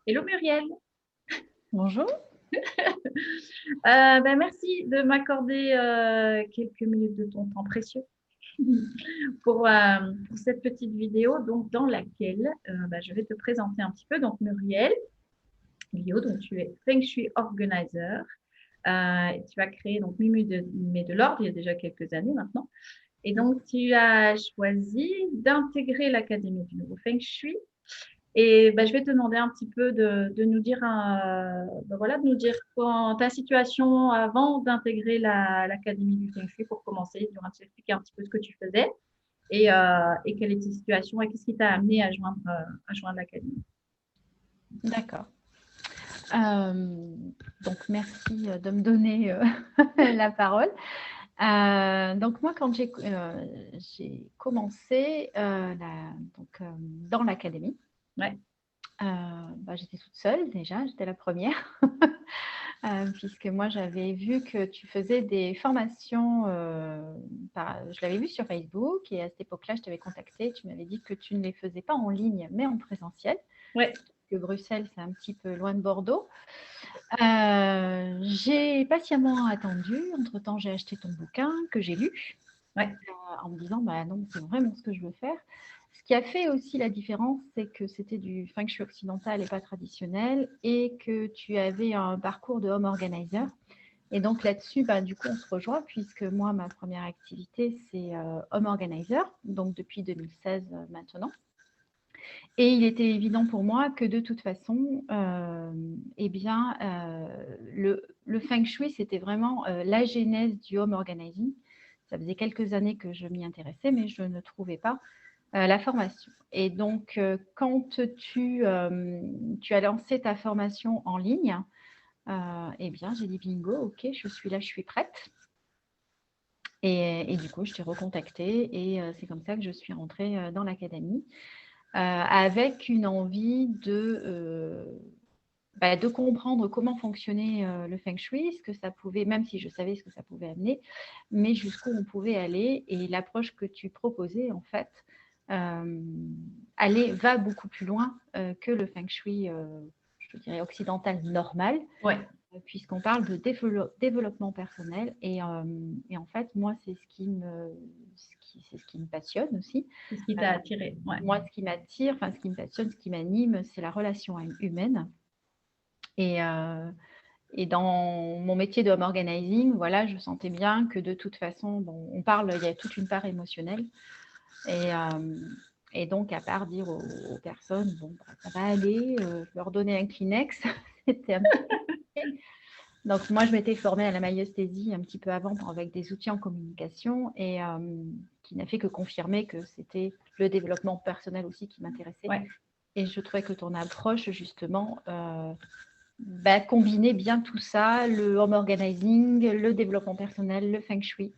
Hello Muriel. Bonjour. Merci de m'accorder quelques minutes de ton temps précieux pour cette petite vidéo donc, dans laquelle je vais te présenter un petit peu. Donc Muriel, donc tu es Feng Shui Organizer. Tu as créé donc Mimi de l'Ordre il y a déjà quelques années maintenant. Et donc tu as choisi d'intégrer l'Académie du Nouveau Feng Shui. Et je vais te demander un petit peu de nous dire, voilà, de nous dire ta situation avant d'intégrer l'Académie du Feng Shui pour commencer. Tu vas nous expliquer un petit peu ce que tu faisais et quelle était ta situation et qu'est-ce qui t'a amené à joindre l'Académie. D'accord. Euh, donc, merci de me donner la parole. Donc, moi, quand j'ai commencé dans l'académie, Ouais, j'étais toute seule déjà, j'étais la première, puisque moi, j'avais vu que tu faisais des formations, je l'avais vu sur Facebook, et à cette époque-là, je t'avais contacté, tu m'avais dit que tu ne les faisais pas en ligne, mais en présentiel. ouais, Que Bruxelles, c'est un petit peu loin de Bordeaux. J'ai patiemment attendu. Entre-temps, j'ai acheté ton bouquin que j'ai lu ouais, en me disant, non, c'est vraiment ce que je veux faire. Ce qui a fait aussi la différence, c'est que c'était du feng shui occidental et pas traditionnel et que tu avais un parcours de home organizer. Et donc là-dessus, du coup, on se rejoint puisque moi, ma première activité, c'est home organizer, donc depuis 2016 maintenant. Et il était évident pour moi que de toute façon, le feng shui, c'était vraiment la genèse du home organizing. Ça faisait quelques années que je m'y intéressais, mais je ne trouvais pas la formation. Et donc, quand tu as lancé ta formation en ligne, j'ai dit bingo, ok, je suis là, je suis prête. Et du coup, je t'ai recontacté et c'est comme ça que je suis rentrée dans l'académie. Avec une envie de comprendre comment fonctionnait le feng shui, ce que ça pouvait, même si je savais ce que ça pouvait amener, mais jusqu'où on pouvait aller. Et l'approche que tu proposais, en fait, va beaucoup plus loin que le feng shui, je dirais, occidental normal, ouais. puisqu'on parle de développement personnel. Et en fait, moi, c'est ce qui me passionne aussi. C'est ce qui t'a attiré. Ouais. Moi, ce qui m'attire, ce qui me passionne, ce qui m'anime, c'est la relation humaine. Et, euh, et dans mon métier de home organizing, voilà, je sentais bien que de toute façon, il y a toute une part émotionnelle. Et, euh, et donc, à part dire aux personnes, ça va aller, leur donner un Kleenex, c'était un petit peu compliqué. Donc, moi, je m'étais formée à la maïeusthésie un petit peu avant avec des outils en communication et qui n'a fait que confirmer que c'était le développement personnel aussi qui m'intéressait. Ouais. Et je trouvais que ton approche, justement, combinait bien tout ça, le home organizing, le développement personnel, le feng shui.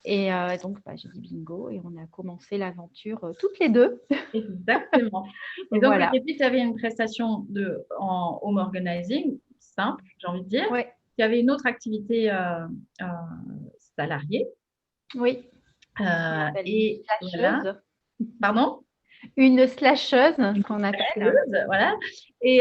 Et donc, j'ai dit bingo et on a commencé l'aventure toutes les deux. Exactement. Et donc, au Voilà. début, tu avais une prestation en home organizing, simple, j'ai envie de dire. Ouais. Tu avais une autre activité euh, salariée. Oui. Ce qu'on appelle une Et voilà. slasheuse. Pardon? Une slasheuse, Une qu'on appelle. fâcheuse, voilà. Et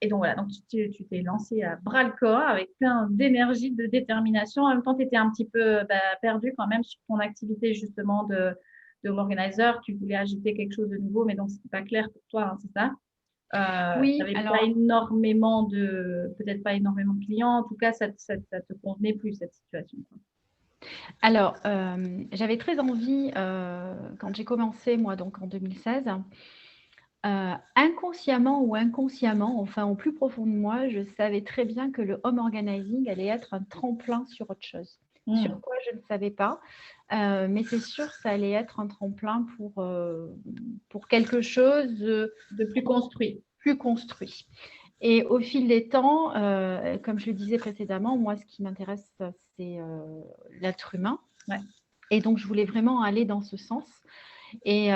donc, voilà. Donc, tu t'es lancé à bras-le-corps avec plein d'énergie, de détermination. En même temps, tu étais un petit peu perdu quand même sur ton activité, justement, de home organizer. Tu voulais ajouter quelque chose de nouveau, mais donc, c'était pas clair pour toi, hein, c'est ça? Tu Oui, n'avais pas alors, peut-être pas énormément de clients. En tout cas, ça te convenait plus, cette situation, quoi. j'avais très envie, quand j'ai commencé, moi, donc en 2016, inconsciemment ou inconsciemment, enfin au plus profond de moi, je savais très bien que le home organizing allait être un tremplin sur autre chose. Sur quoi, je ne savais pas, mais c'est sûr, ça allait être un tremplin pour quelque chose de De plus construit. plus construit. Et au fil des temps, comme je le disais précédemment, moi, ce qui m'intéresse, c'est l'être humain. Ouais. Et donc, je voulais vraiment aller dans ce sens. Et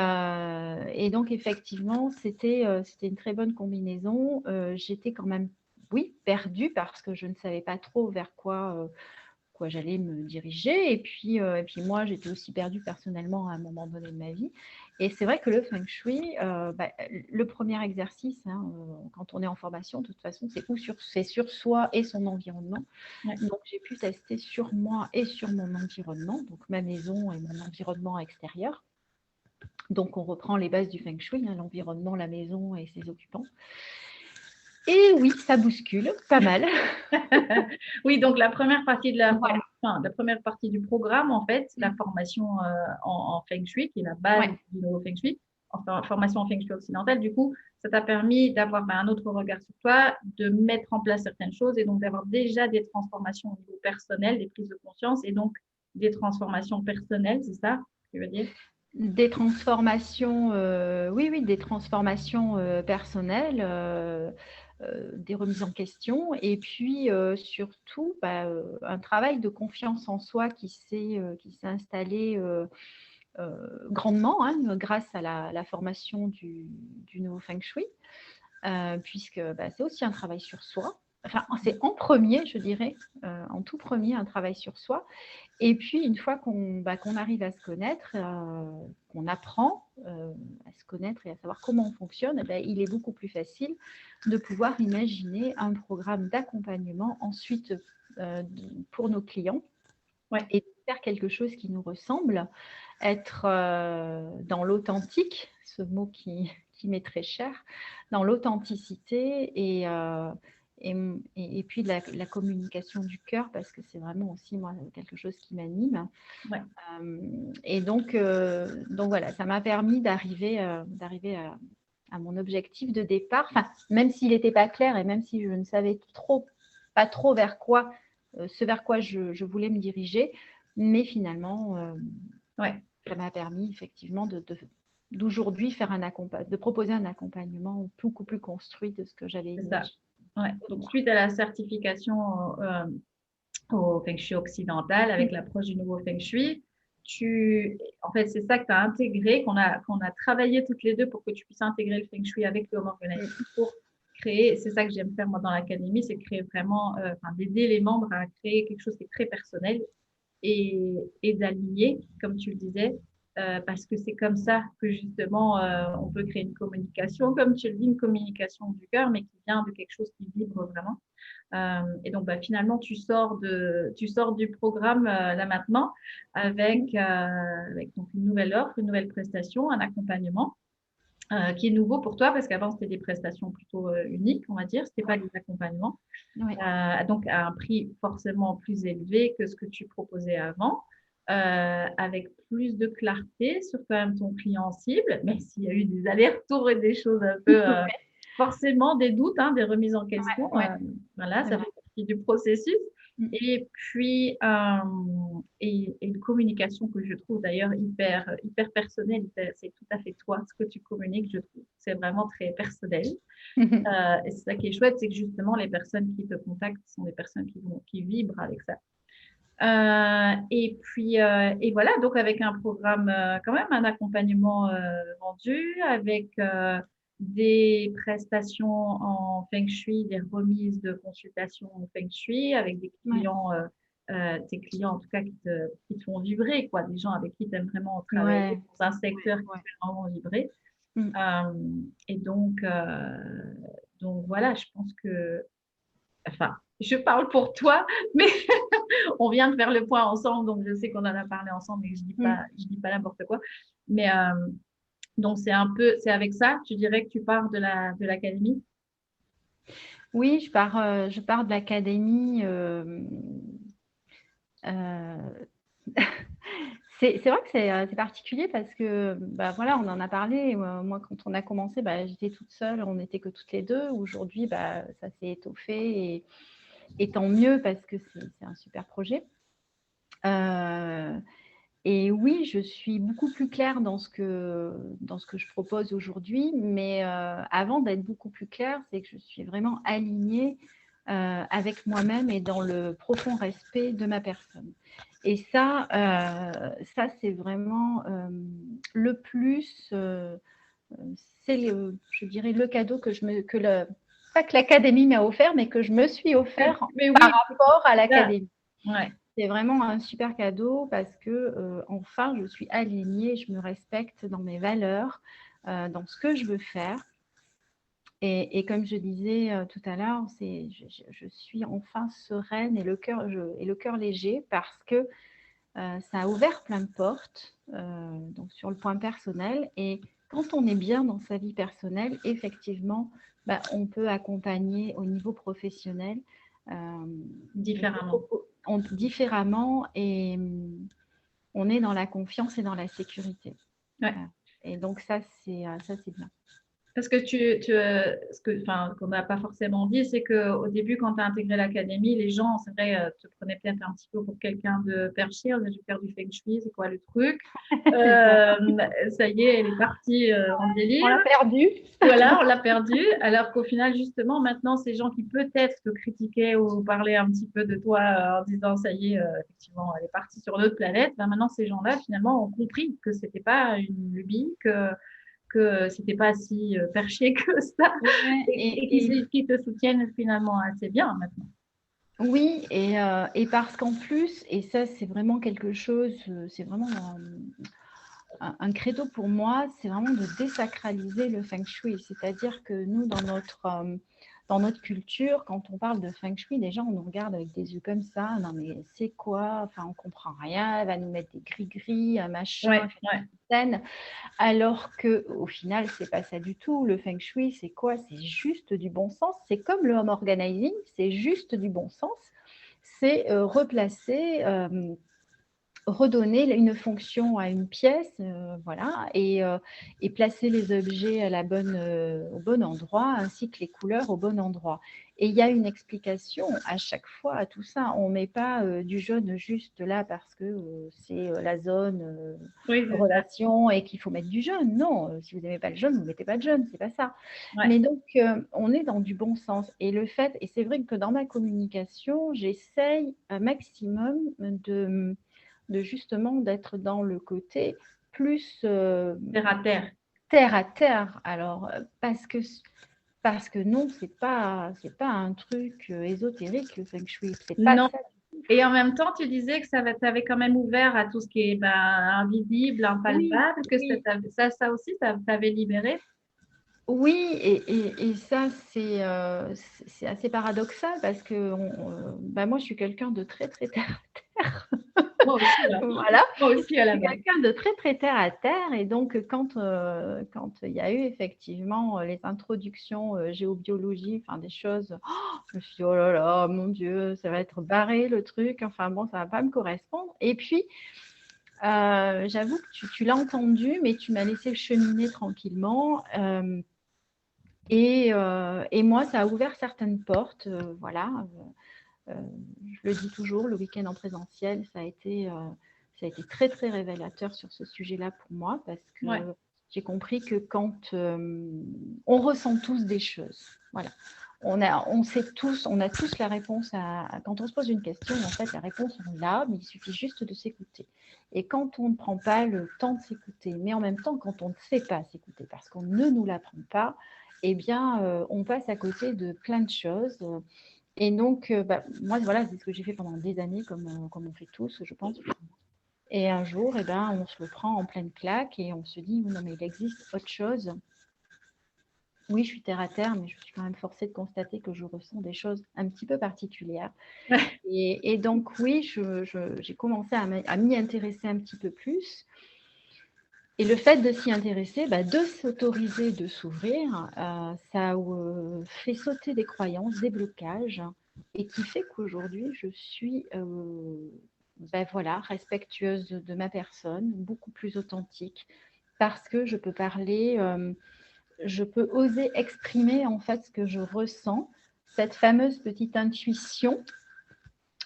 donc, effectivement, c'était une très bonne combinaison. J'étais quand même, oui, perdue parce que je ne savais pas trop vers quoi j'allais me diriger. Et puis moi, j'étais aussi perdue personnellement à un moment donné de ma vie. Et c'est vrai que le feng shui, le premier exercice, hein, quand on est en formation, de toute façon, c'est sur soi et son environnement. Ouais. Donc, j'ai pu tester sur moi et sur mon environnement, donc ma maison et mon environnement extérieur. Donc, on reprend les bases du feng shui, hein, l'environnement, la maison et ses occupants. Et oui, ça bouscule pas mal. Oui, donc la première partie de la Voilà. la première partie du programme, en fait, la formation en Feng Shui, qui est la base Ouais. du nouveau Feng Shui, enfin, formation en Feng Shui occidental, du coup, ça t'a permis d'avoir un autre regard sur toi, de mettre en place certaines choses et donc d'avoir déjà des transformations au niveau personnel, des prises de conscience et donc des transformations personnelles, c'est ça que tu veux dire? Des transformations, oui, des transformations personnelles, des remises en question, et puis surtout un travail de confiance en soi qui s'est installé grandement, hein, grâce à la formation du nouveau Feng Shui, puisque c'est aussi un travail sur soi. Enfin, c'est en premier, je dirais, en tout premier, un travail sur soi. Et puis, une fois qu'on arrive à se connaître, qu'on apprend à se connaître et à savoir comment on fonctionne, il est beaucoup plus facile de pouvoir imaginer un programme d'accompagnement ensuite pour nos clients, Ouais. et faire quelque chose qui nous ressemble, être dans l'authentique, ce mot qui m'est très cher, dans l'authenticité et puis la communication du cœur, parce que c'est vraiment aussi moi quelque chose qui m'anime. Ouais. Et donc voilà, ça m'a permis d'arriver à mon objectif de départ, enfin, même s'il n'était pas clair et même si je ne savais pas trop vers quoi, ce vers quoi je voulais me diriger, mais finalement, Ouais. ça m'a permis effectivement d'aujourd'hui de proposer un accompagnement beaucoup plus construit de ce que j'avais C'est ça. imaginé. Ouais. Donc, suite à la certification au Feng Shui occidental avec l'approche du nouveau Feng Shui, en fait, c'est ça que tu as intégré, qu'on a travaillé toutes les deux pour que tu puisses intégrer le Feng Shui avec le Home Organizing pour créer, c'est ça que j'aime faire moi dans l'académie, c'est créer vraiment, d'aider les membres à créer quelque chose qui est très personnel et d'aligner, comme tu le disais, parce que c'est comme ça que justement on peut créer une communication, comme tu le dis, une communication du cœur, mais qui vient de quelque chose qui vibre vraiment. Et donc finalement, tu sors du programme là maintenant avec donc une nouvelle offre, une nouvelle prestation, un accompagnement. Qui est nouveau pour toi parce qu'avant c'était des prestations plutôt uniques, on va dire, c'était pas des accompagnements. Oui. Donc à un prix forcément plus élevé que ce que tu proposais avant, avec plus de clarté sur quand même ton client cible, même s'il y a eu des allers-retours et des choses un peu, forcément des doutes, hein, des remises en question. Ouais. Voilà, ça fait partie du processus. Et puis, et une communication que je trouve d'ailleurs hyper personnelle. C'est tout à fait toi, ce que tu communiques, je trouve. C'est vraiment très personnel. Et c'est ça qui est chouette, c'est que justement, les personnes qui te contactent sont des personnes qui vibrent avec ça. Et puis, et voilà, donc avec un programme, quand même, un accompagnement vendu, avec des prestations en Feng Shui, des remises de consultation en Feng Shui, avec des clients, tes clients en tout cas qui te font vibrer, quoi, des gens avec qui tu aimes vraiment travailler dans un secteur qui te fait vraiment vibrer. Et donc voilà, je pense que, enfin, je parle pour toi, mais on vient de faire le point ensemble, donc je sais qu'on en a parlé ensemble et que je dis pas n'importe quoi. Mais donc c'est avec ça, tu dirais que tu pars de l'académie? Oui, je pars de l'académie. C'est vrai que c'est particulier parce que voilà, on en a parlé. Moi, quand on a commencé, j'étais toute seule, on n'était que toutes les deux. Aujourd'hui, ça s'est étoffé et tant mieux parce que c'est un super projet. Et oui, je suis beaucoup plus claire dans ce que je propose aujourd'hui, mais avant d'être beaucoup plus claire, c'est que je suis vraiment alignée avec moi-même et dans le profond respect de ma personne. Et ça c'est vraiment le plus, c'est je dirais le cadeau pas que l'académie m'a offert, mais que je me suis offert Mais par oui, rapport à l'académie. ouais. c'est vraiment un super cadeau parce que, enfin, je suis alignée, je me respecte dans mes valeurs, dans ce que je veux faire. Et comme je disais tout à l'heure, je suis enfin sereine et le cœur léger parce que ça a ouvert plein de portes, donc sur le point personnel. Et quand on est bien dans sa vie personnelle, effectivement, bah, on peut accompagner au niveau professionnel euh, différemment. différemment et on est dans la confiance et dans la sécurité. Ouais. Et donc ça, c'est bien. Parce que enfin, qu'on n'a pas forcément dit, c'est qu'au début, quand tu as intégré l'académie, les gens, c'est vrai, te prenaient peut-être un petit peu pour quelqu'un de perché. Je vais faire du feng shui, c'est quoi le truc? C'est ça. Ça y est, elle est partie en On délire. l'a perdu. Voilà, on l'a perdu. Alors qu'au final, justement, maintenant, ces gens qui peut-être te critiquaient ou parlaient un petit peu de toi en disant, ça y est, effectivement, elle est partie sur notre planète, ben maintenant, ces gens-là, finalement, ont compris que c'était pas une lubie, que c'était pas si perché que ça Ouais, et qui te soutiennent finalement assez bien maintenant. oui, et parce qu'en plus, et ça c'est vraiment quelque chose, c'est vraiment un credo pour moi, c'est vraiment de désacraliser le feng shui. C'est-à-dire que nous, dans notre culture, quand on parle de feng shui, déjà on nous regarde avec des yeux comme ça. Non mais c'est quoi? Enfin, on comprend rien. Elle va nous mettre des gris-gris, un machin, Ouais, ouais. scène. Alors que au final, c'est pas ça du tout. Le feng shui, c'est quoi? C'est juste du bon sens. C'est comme le home organizing, c'est juste du bon sens. C'est replacer redonner une fonction à une pièce, voilà, et placer les objets au bon endroit, ainsi que les couleurs au bon endroit. Et il y a une explication à chaque fois à tout ça. On ne met pas du jaune juste là parce que c'est la zone Oui, c'est ça. relation et qu'il faut mettre du jaune. Non, si vous n'aimez pas le jaune, vous ne mettez pas de jaune, c'est pas ça. Ouais. Mais donc, on est dans du bon sens. Et le fait, et c'est vrai que dans ma communication, j'essaye un maximum de justement d'être dans le côté plus Terre à terre. terre à terre. Alors, parce que non, c'est pas un truc ésotérique, le feng shui. C'est pas Non. ça. Et en même temps, tu disais que ça t'avait quand même ouvert à tout ce qui est ben, invisible, Oui, impalpable, que oui, ça aussi, ça t'avait libéré. oui, et ça, c'est assez paradoxal parce que bah, moi, je suis quelqu'un de très, très terre à terre. Moi aussi, là. Voilà, Moi aussi à je la suis base. quelqu'un de très, très terre à terre. Et donc, quand il y a eu effectivement les introductions géobiologie, enfin des choses, je me suis dit, oh là là, mon Dieu, ça va être barré le truc. Enfin bon, ça ne va pas me correspondre. Et puis, j'avoue que tu l'as entendu, mais tu m'as laissé cheminer tranquillement. Et moi, ça a ouvert certaines portes. Voilà. Je le dis toujours, le week-end en présentiel, ça a été très, très révélateur sur ce sujet-là pour moi parce Ouais. que j'ai compris que quand on ressent tous des choses, voilà. On sait tous, on a tous la réponse quand on se pose une question, en fait, la réponse, on l'a, mais il suffit juste de s'écouter. Et quand on ne prend pas le temps de s'écouter, mais en même temps, quand on ne sait pas s'écouter, parce qu'on ne nous l'apprend pas, eh bien, on passe à côté de plein de choses. Et donc, bah, moi, voilà, c'est ce que j'ai fait pendant des années, comme on fait tous, je pense. Et un jour, eh ben, on se le prend en pleine claque et on se dit, non, mais il existe autre chose. Oui, je suis terre à terre, mais je suis quand même forcée de constater que je ressens des choses un petit peu particulières. Et donc, oui, j'ai commencé à m'y intéresser un petit peu plus. Et le fait de s'y intéresser, bah, de s'autoriser, de s'ouvrir, ça fait sauter des croyances, des blocages, et qui fait qu'aujourd'hui, je suis bah, voilà, respectueuse de ma personne, beaucoup plus authentique, parce que je peux parler, je peux oser exprimer en fait ce que je ressens, cette fameuse petite intuition,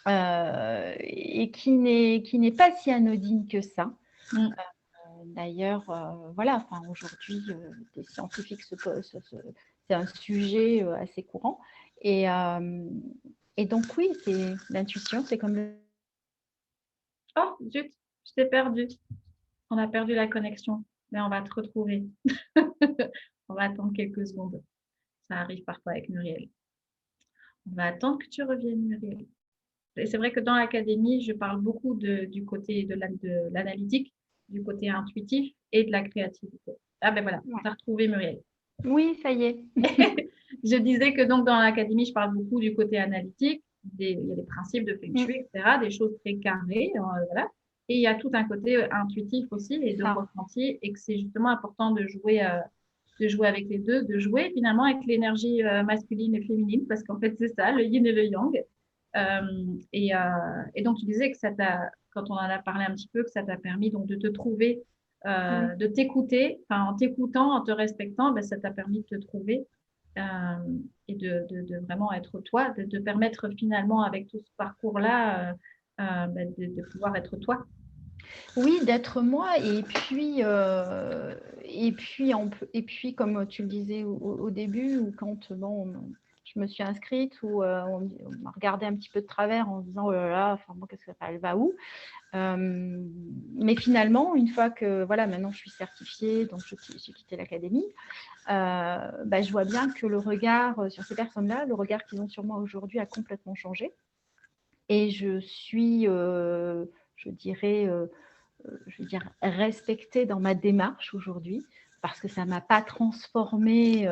et qui n'est pas si anodine que ça. Mm. D'ailleurs, voilà, enfin, aujourd'hui, des scientifiques c'est un sujet assez courant. Et, euh, et donc, oui, c'est l'intuition, c'est comme le. Oh, zut, je t'ai perdu. On a perdu la connexion, mais on va te retrouver. On va attendre quelques secondes. Ça arrive parfois avec Muriel. On va attendre que tu reviennes, Muriel. Et c'est vrai que dans l'académie, je parle beaucoup du côté de l'analytique, du côté intuitif et de la créativité. Ah ben voilà, Ouais. tu as retrouvé Muriel. Oui, ça y est. Je disais que donc dans l'académie, je parle beaucoup du côté analytique, il y a des principes de Feng Shui, etc., des choses très carrées, voilà. Et il y a tout un côté intuitif aussi et de Ça. ressenti, et que c'est justement important de jouer avec les deux, de jouer finalement avec l'énergie masculine et féminine, parce qu'en fait, c'est ça, le yin et le yang. Et donc, tu disais que quand on en a parlé un petit peu, que ça t'a permis donc de te trouver, Oui. de t'écouter, enfin, en t'écoutant, en te respectant, ben, ça t'a permis de te trouver euh, et de vraiment être toi, de te permettre finalement avec tout ce parcours-là ben, de pouvoir être toi. Oui, d'être moi et puis comme tu le disais au début ou quand bon, je me suis inscrite ou on m'a regardé un petit peu de travers en disant oh là là, enfin bon, qu'est-ce que ça, elle va où? Mais finalement, une fois que voilà, maintenant je suis certifiée, donc j'ai quitté l'académie, bah, je vois bien que le regard sur ces personnes-là, le regard qu'ils ont sur moi aujourd'hui a complètement changé. Et je suis, je dirais, je veux dire, respectée dans ma démarche aujourd'hui, parce que ça ne m'a pas transformée,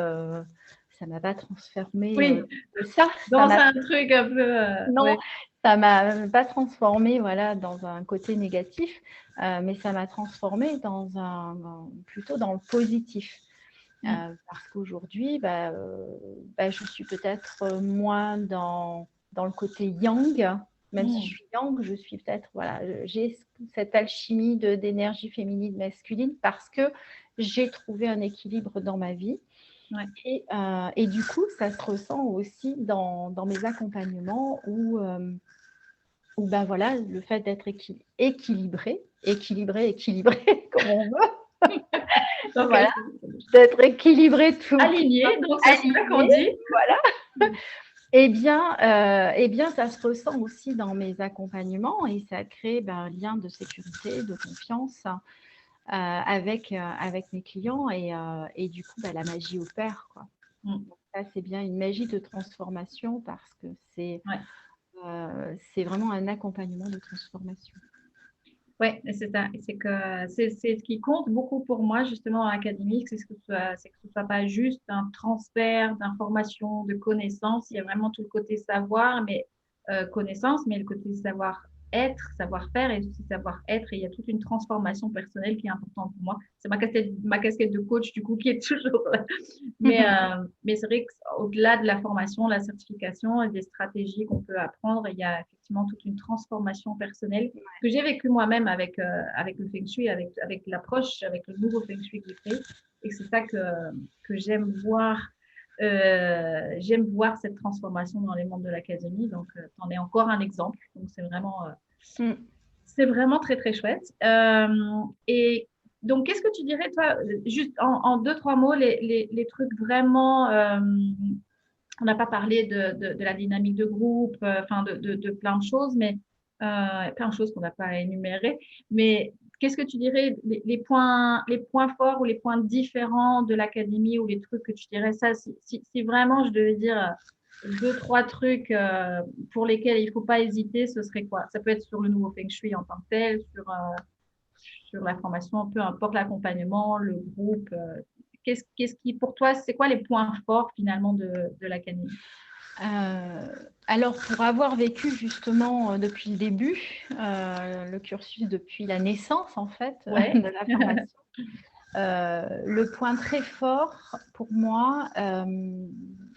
ça m'a pas transformée Oui, ça, ça dans m'a, un truc un peu. non, Ouais. ça m'a pas transformée voilà, dans un côté négatif, mais ça m'a transformée plutôt dans le positif. Parce qu'aujourd'hui, je suis peut-être moins dans le côté yang. Même si je suis yang, je suis peut-être, voilà, j'ai cette alchimie d'énergie féminine, masculine, parce que j'ai trouvé un équilibre dans ma vie. Ouais. Et du coup, ça se ressent aussi dans mes accompagnements où ben voilà, le fait d'être équilibré, comme on veut. Donc, Voilà, d'être équilibré tout aligné, donc c'est ça qu'on aligné, dit. voilà. Eh bien, ça se ressent aussi dans mes accompagnements et ça crée un lien de sécurité, de confiance avec mes clients et du coup, la magie opère, quoi. Mm. Donc, ça, c'est bien une magie de transformation parce que c'est vraiment un accompagnement de transformation. Oui, c'est ça. C'est que c'est ce qui compte beaucoup pour moi, justement, en académique, c'est que ce soit pas juste un transfert d'informations, de connaissances. Il y a vraiment tout le côté savoir, mais connaissance, mais le côté savoir-être, savoir-faire et aussi savoir-être. Et il y a toute une transformation personnelle qui est importante pour moi. C'est ma casquette de coach, du coup, qui est toujours là. Mais c'est vrai qu'au-delà de la formation, la certification et des stratégies qu'on peut apprendre, il y a effectivement toute une transformation personnelle que j'ai vécu moi-même avec le Feng Shui, avec l'approche, avec le nouveau Feng Shui que j'ai créé. Et c'est ça que j'aime voir cette transformation dans les mondes de l'académie. Donc, tu en es encore un exemple. Donc, c'est vraiment très, très chouette. Et donc, qu'est-ce que tu dirais, toi, juste en deux, trois mots, les trucs vraiment. On n'a pas parlé de la dynamique de groupe, enfin de plein de choses, mais plein de choses qu'on n'a pas énumérées. Mais qu'est-ce que tu dirais les points forts ou les points différents de l'académie ou les trucs que tu dirais ça, si vraiment je devais dire deux, trois trucs pour lesquels il ne faut pas hésiter, ce serait quoi? Ça peut être sur le nouveau Feng Shui en tant que tel, sur la formation, peu importe l'accompagnement, le groupe. Qu'est-ce qui, pour toi, c'est quoi les points forts finalement de l'académie? Alors, pour avoir vécu justement depuis le début, le cursus depuis la naissance en fait Ouais. de la formation, le point très fort pour moi,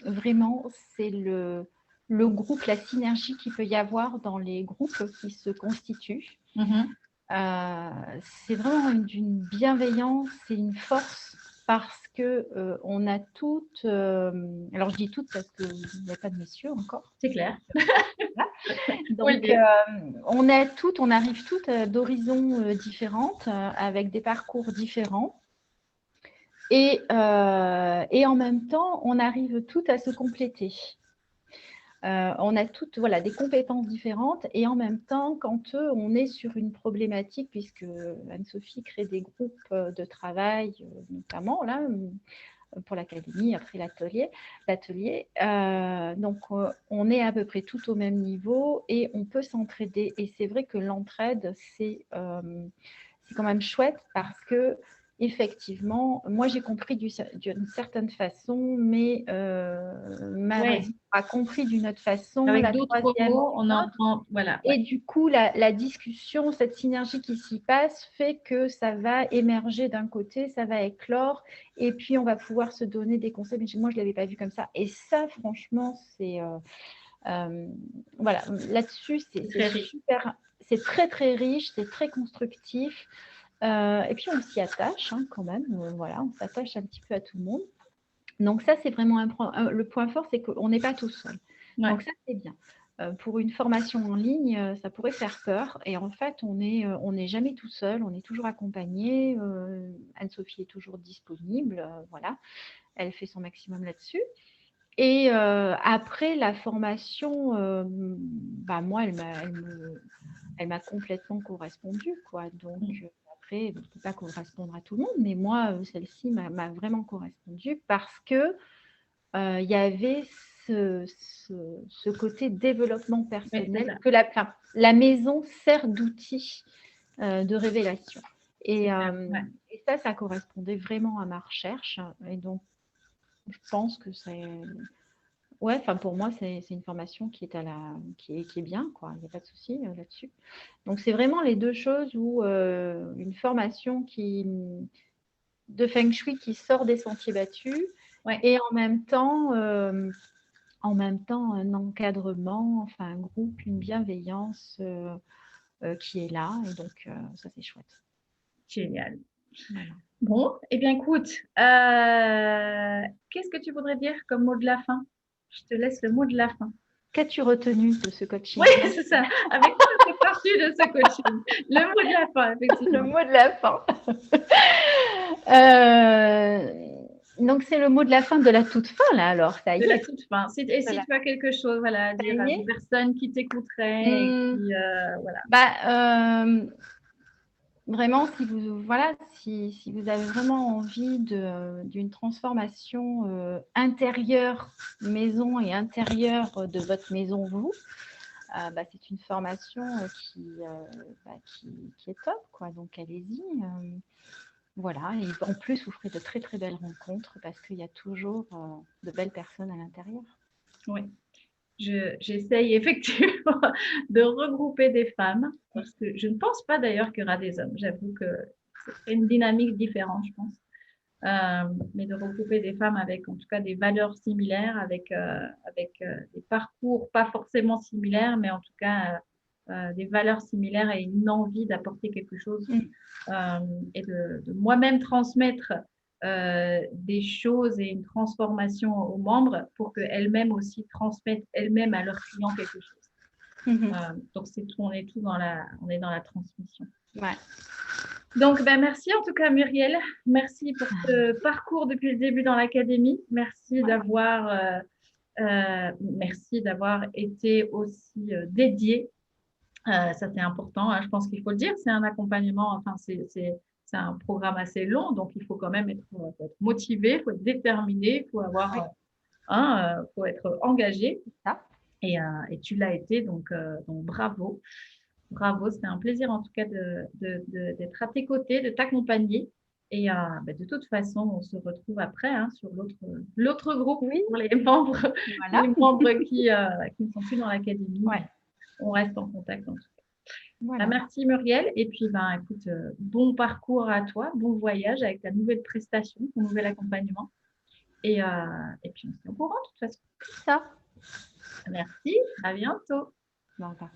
vraiment, c'est le groupe, la synergie qu'il peut y avoir dans les groupes qui se constituent. C'est vraiment d'une bienveillance et une force parce que on a toutes, alors je dis toutes parce qu'il n'y a pas de messieurs encore. C'est clair. Donc on arrive toutes d'horizons différentes, avec des parcours différents. Et en même temps, on arrive toutes à se compléter. On a toutes des compétences différentes et en même temps, quand on est sur une problématique, puisque Anne-Sophie crée des groupes de travail, notamment là, pour l'académie, après l'atelier. Donc, on est à peu près tout au même niveau et on peut s'entraider. Et c'est vrai que l'entraide, c'est quand même chouette parce que effectivement, moi j'ai compris d'une certaine façon, mais Marie a compris d'une autre façon, avec la d'autres troisième mots, on d'une en autre. prend, voilà. Et du coup, la discussion, cette synergie qui s'y passe fait que ça va émerger d'un côté, ça va éclore, et puis on va pouvoir se donner des conseils. Mais moi, je ne l'avais pas vu comme ça. Et ça, franchement, c'est voilà, là-dessus, c'est super, c'est très, très riche, c'est très constructif. Et puis, on s'y attache quand même. Voilà, on s'attache un petit peu à tout le monde. Donc, ça, c'est vraiment le point fort, c'est qu'on n'est pas tout seul. Ouais. Donc, ça, c'est bien. Pour une formation en ligne, ça pourrait faire peur. Et en fait, on n'est jamais tout seul, on est toujours accompagné. Anne-Sophie est toujours disponible. Voilà, elle fait son maximum là-dessus. Et après la formation, moi, elle m'a complètement correspondu, quoi. Donc, après, je ne peux pas correspondre à tout le monde, mais moi, celle-ci m'a vraiment correspondu parce que il y avait ce côté développement personnel que la maison sert d'outil de révélation. Et ça correspondait vraiment à ma recherche. Et donc, je pense que c'est... Ouais, pour moi, c'est une formation qui est bien, quoi. Il n'y a pas de souci là-dessus. Donc, c'est vraiment les deux choses où une formation de Feng Shui qui sort des sentiers battus et en même temps, un encadrement, enfin un groupe, une bienveillance qui est là. Et donc, ça, c'est chouette. Génial. Voilà. Bon, eh bien, écoute, qu'est-ce que tu voudrais dire comme mot de la fin? Je te laisse le mot de la fin. Qu'as-tu retenu de ce coaching? Oui, c'est ça. Avec quoi tu es parti de ce coaching? Le mot de la fin, effectivement. Le mot de la fin. Donc, c'est le mot de la fin de la toute fin, là, alors, ça y est. De la toute fin. Et si tu as quelque chose à dire à des personnes qui t'écouteraient, vraiment, si vous avez vraiment envie d'une transformation intérieure maison et intérieure de votre maison, c'est une formation qui est top, quoi. Donc, allez-y. Voilà, et en plus, vous ferez de très, très belles rencontres parce qu'il y a toujours de belles personnes à l'intérieur. Oui, j'essaye effectivement de regrouper des femmes parce que je ne pense pas d'ailleurs qu'il y aura des hommes. J'avoue que c'est une dynamique différente, je pense. Mais de regrouper des femmes avec en tout cas des valeurs similaires, avec des parcours pas forcément similaires, mais en tout cas des valeurs similaires et une envie d'apporter quelque chose et de moi-même transmettre des choses et une transformation aux membres pour qu'elles-mêmes aussi transmettent elles-mêmes à leurs clients quelque chose. Donc c'est tout, on est dans la transmission. Ouais. Donc, merci en tout cas, Muriel. Merci pour ce parcours depuis le début dans l'académie. Merci d'avoir été aussi dédiée. Ça, c'est important. Hein, je pense qu'il faut le dire. C'est un accompagnement. Enfin, c'est un programme assez long. Donc, il faut quand même être motivé, il faut être déterminé, il faut faut être engagé. Et tu l'as été. Donc bravo. Bravo, c'était un plaisir en tout cas d'être à tes côtés, de t'accompagner. Et de toute façon, on se retrouve après sur l'autre groupe pour les membres, les membres qui ne sont plus dans l'académie. On reste en contact en tout cas. Voilà. Merci Muriel. Et puis, écoute, bon parcours à toi, bon voyage avec ta nouvelle prestation, ton nouvel accompagnement. Et puis, on se tient au courant de toute façon. Ça. Merci, à bientôt. Au revoir.